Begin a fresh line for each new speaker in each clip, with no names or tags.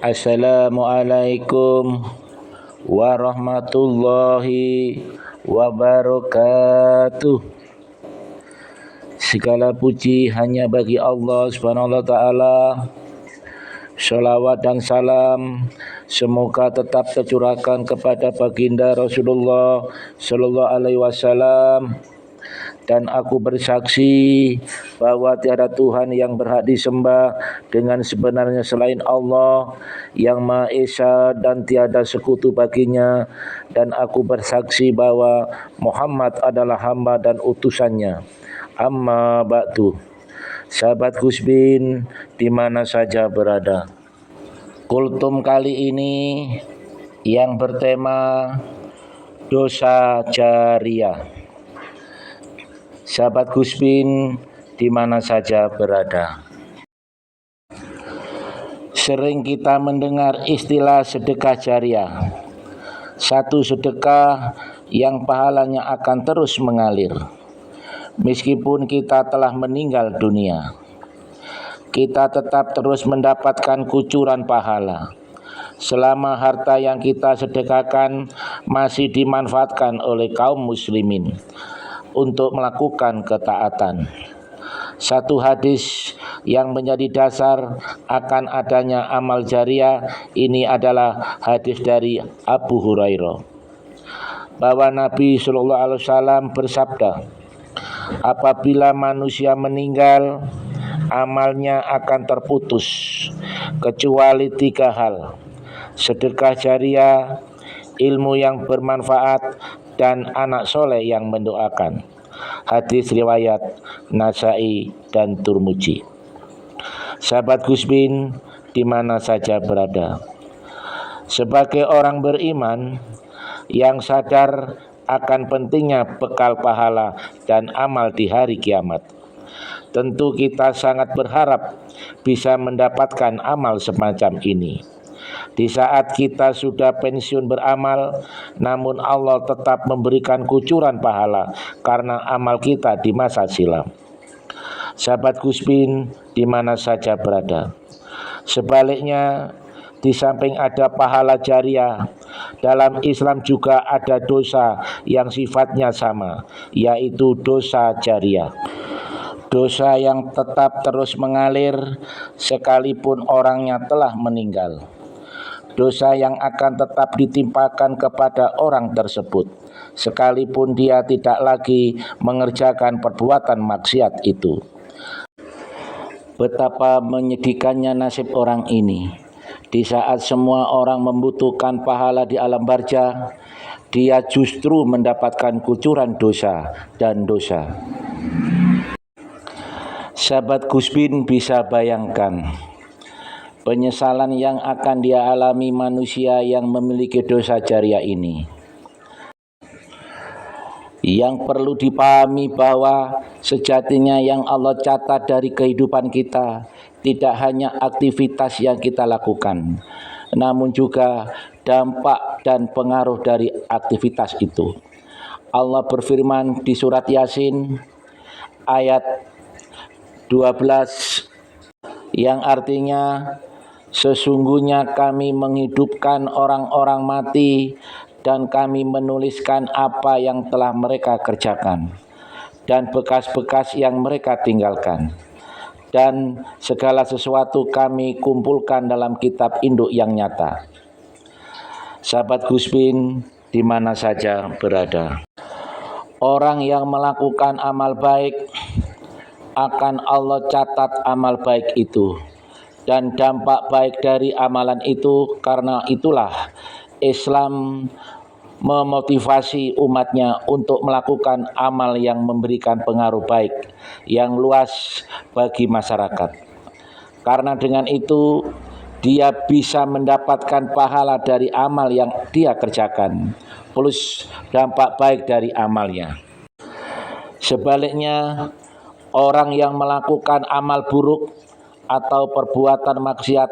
Assalamualaikum warahmatullahi wabarakatuh. Segala puji hanya bagi Allah Subhanahu wa taala. Shalawat dan salam semoga tetap tercurahkan kepada baginda Rasulullah sallallahu alaihi wasallam. Dan aku bersaksi bahwa tiada Tuhan yang berhak disembah dengan sebenarnya selain Allah yang Maha Esa dan tiada sekutu baginya. Dan aku bersaksi bahwa Muhammad adalah hamba dan utusannya. Amma ba'du. Sahabat Gus Bin di mana saja berada. Kultum kali ini yang bertema dosa jariah. Sahabat Gus Bin di mana saja berada. Sering kita mendengar istilah sedekah jariah. Satu sedekah yang pahalanya akan terus mengalir. Meskipun kita telah meninggal dunia, kita tetap terus mendapatkan kucuran pahala. Selama harta yang kita sedekahkan masih dimanfaatkan oleh kaum muslimin untuk melakukan ketaatan. Satu hadis yang menjadi dasar akan adanya amal jariah ini adalah hadis dari Abu Hurairah bahwa Nabi Shallallahu Alaihi Wasallam bersabda, apabila manusia meninggal, amalnya akan terputus kecuali 3 hal: sedekah jariah, ilmu yang bermanfaat, dan anak soleh yang mendoakan. Hadis riwayat Nasai dan Turmuji. Sahabat Gus Bin di mana saja berada. Sebagai orang beriman yang sadar akan pentingnya bekal pahala dan amal di hari kiamat, tentu kita sangat berharap bisa mendapatkan amal semacam ini. Di saat kita sudah pensiun beramal, namun Allah tetap memberikan kucuran pahala karena amal kita di masa silam. Sahabat Gus Bin di mana saja berada. Sebaliknya, di samping ada pahala jariah, dalam Islam juga ada dosa yang sifatnya sama, yaitu dosa jariah. Dosa yang tetap terus mengalir sekalipun orangnya telah meninggal. Dosa yang akan tetap ditimpakan kepada orang tersebut sekalipun dia tidak lagi mengerjakan perbuatan maksiat itu. Betapa menyedihkannya nasib orang ini. Di saat semua orang membutuhkan pahala di alam barzah, dia justru mendapatkan kucuran dosa dan dosa. Sahabat Gus Bin bisa bayangkan penyesalan yang akan dia alami manusia yang memiliki dosa jariah ini. Yang perlu dipahami bahwa sejatinya yang Allah catat dari kehidupan kita tidak hanya aktivitas yang kita lakukan, namun juga dampak dan pengaruh dari aktivitas itu. Allah berfirman di surat Yasin ayat 12 yang artinya, sesungguhnya kami menghidupkan orang-orang mati dan kami menuliskan apa yang telah mereka kerjakan dan bekas-bekas yang mereka tinggalkan, dan segala sesuatu kami kumpulkan dalam kitab induk yang nyata. Sahabat Gus Bin di mana saja berada. Orang yang melakukan amal baik akan Allah catat amal baik itu dan dampak baik dari amalan itu. Karena itulah Islam memotivasi umatnya untuk melakukan amal yang memberikan pengaruh baik yang luas bagi masyarakat. Karena dengan itu dia bisa mendapatkan pahala dari amal yang dia kerjakan plus dampak baik dari amalnya. Sebaliknya, orang yang melakukan amal buruk atau perbuatan maksiat,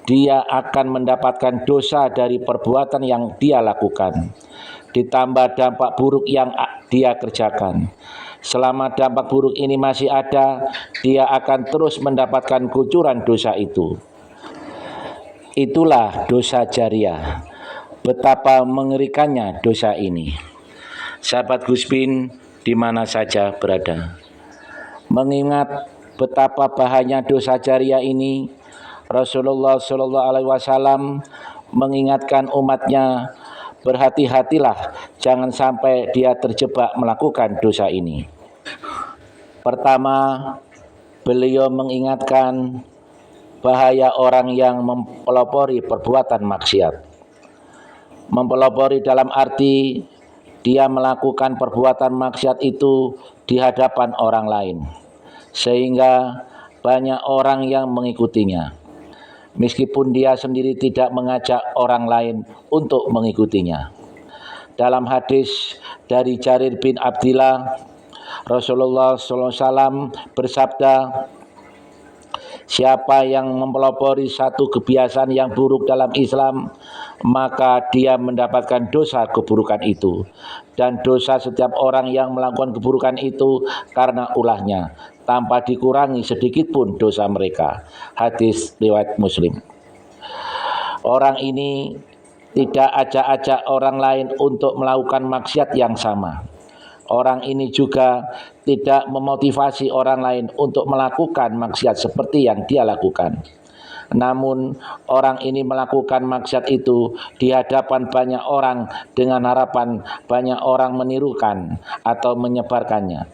dia akan mendapatkan dosa dari perbuatan yang dia lakukan, ditambah dampak buruk yang dia kerjakan. Selama dampak buruk ini masih ada, dia akan terus mendapatkan kucuran dosa itu. Itulah dosa jariah. Betapa mengerikannya dosa ini. Sahabat Guspin di mana saja berada, mengingat betapa bahayanya dosa jariah ini, Rasulullah Shallallahu Alaihi Wasallam mengingatkan umatnya, berhati-hatilah jangan sampai dia terjebak melakukan dosa ini. Pertama, beliau mengingatkan bahaya orang yang mempelopori perbuatan maksiat. Mempelopori dalam arti dia melakukan perbuatan maksiat itu di hadapan orang lain, sehingga banyak orang yang mengikutinya, meskipun dia sendiri tidak mengajak orang lain untuk mengikutinya. Dalam hadis dari Jarir bin Abdillah, Rasulullah SAW bersabda, siapa yang mempelopori satu kebiasaan yang buruk dalam Islam, maka dia mendapatkan dosa keburukan itu. Dan dosa setiap orang yang melakukan keburukan itu karena ulahnya, tanpa dikurangi sedikit pun dosa mereka. Hadis riwayat Muslim. Orang ini tidak ajak-ajak orang lain untuk melakukan maksiat yang sama. Orang ini juga tidak memotivasi orang lain untuk melakukan maksiat seperti yang dia lakukan. Namun orang ini melakukan maksiat itu di hadapan banyak orang dengan harapan banyak orang menirukan atau menyebarkannya.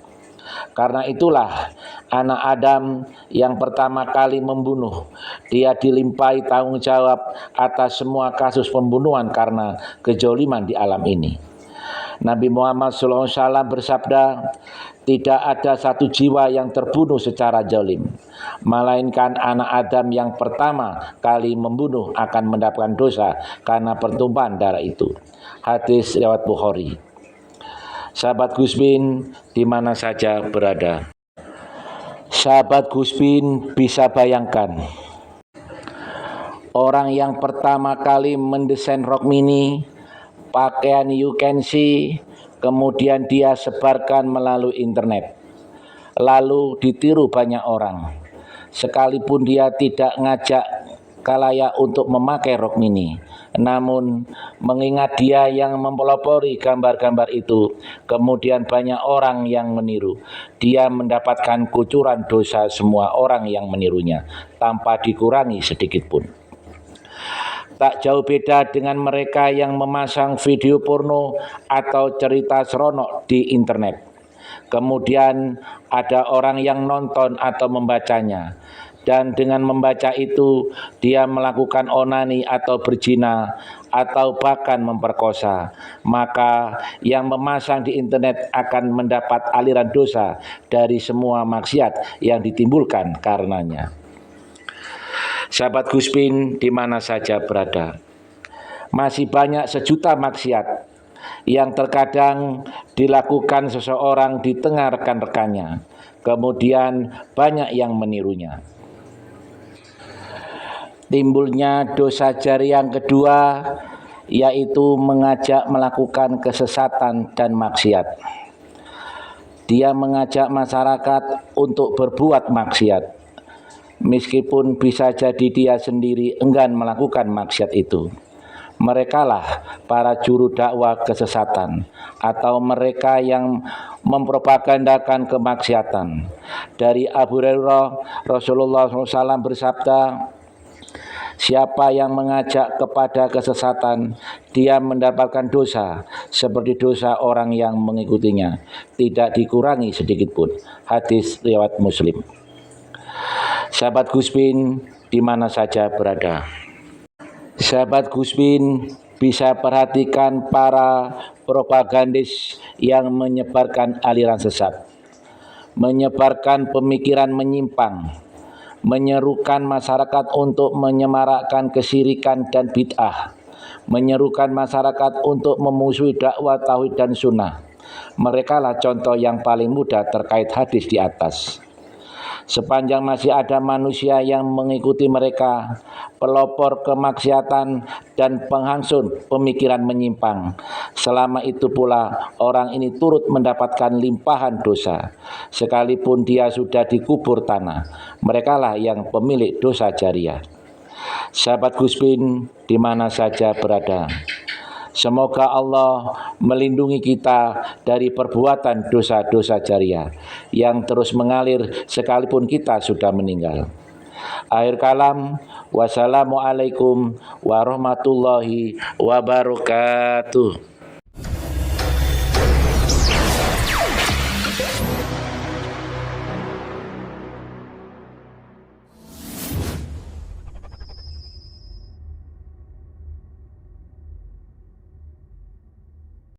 Karena itulah anak Adam yang pertama kali membunuh, dia dilimpahi tanggung jawab atas semua kasus pembunuhan karena kejoliman di alam ini. Nabi Muhammad SAW bersabda, tidak ada satu jiwa yang terbunuh secara zalim, melainkan anak Adam yang pertama kali membunuh akan mendapatkan dosa karena pertumpahan darah itu. Hadis riwayat Bukhari. Sahabat Guspin di mana saja berada, sahabat Guspin bisa bayangkan, orang yang pertama kali mendesain rok mini, pakaian you can see, kemudian dia sebarkan melalui internet, lalu ditiru banyak orang, sekalipun dia tidak ngajak khalayak untuk memakai rok mini. Namun mengingat dia yang mempelopori gambar-gambar itu, kemudian banyak orang yang meniru, dia mendapatkan kucuran dosa semua orang yang menirunya tanpa dikurangi sedikit pun. Tak jauh beda dengan mereka yang memasang video porno atau cerita seronok di internet. Kemudian ada orang yang nonton atau membacanya, dan dengan membaca itu dia melakukan onani atau berzina atau bahkan memperkosa. Maka yang memasang di internet akan mendapat aliran dosa dari semua maksiat yang ditimbulkan karenanya. Sahabat Guspin di mana saja berada, masih banyak sejuta maksiat yang terkadang dilakukan seseorang di tengah rekan-rekannya, kemudian banyak yang menirunya. Timbulnya dosa jari yang kedua, yaitu mengajak melakukan kesesatan dan maksiat. Dia mengajak masyarakat untuk berbuat maksiat, meskipun bisa jadi dia sendiri enggan melakukan maksiat itu. Merekalah para juru dakwah kesesatan, atau mereka yang mempropagandakan kemaksiatan. Dari Abu Hurairah, Rasulullah SAW bersabda, siapa yang mengajak kepada kesesatan, dia mendapatkan dosa seperti dosa orang yang mengikutinya, tidak dikurangi sedikit pun. Hadis riwayat Muslim. Sahabat Guspin di mana saja berada, sahabat Guspin bisa perhatikan para propagandis yang menyebarkan aliran sesat, menyebarkan pemikiran menyimpang, menyerukan masyarakat untuk menyemarakkan kesyirikan dan bid'ah, menyerukan masyarakat untuk memusuhi dakwah tauhid dan sunnah. Merekalah contoh yang paling mudah terkait hadis di atas. Sepanjang masih ada manusia yang mengikuti mereka, pelopor kemaksiatan dan penghasut pemikiran menyimpang, selama itu pula orang ini turut mendapatkan limpahan dosa, sekalipun dia sudah dikubur tanah. Merekalah yang pemilik dosa jariah. sahabat Guspin di mana saja berada. Semoga Allah melindungi kita dari perbuatan dosa-dosa jariah yang terus mengalir sekalipun kita sudah meninggal. Akhir kalam, wassalamualaikum warahmatullahi wabarakatuh.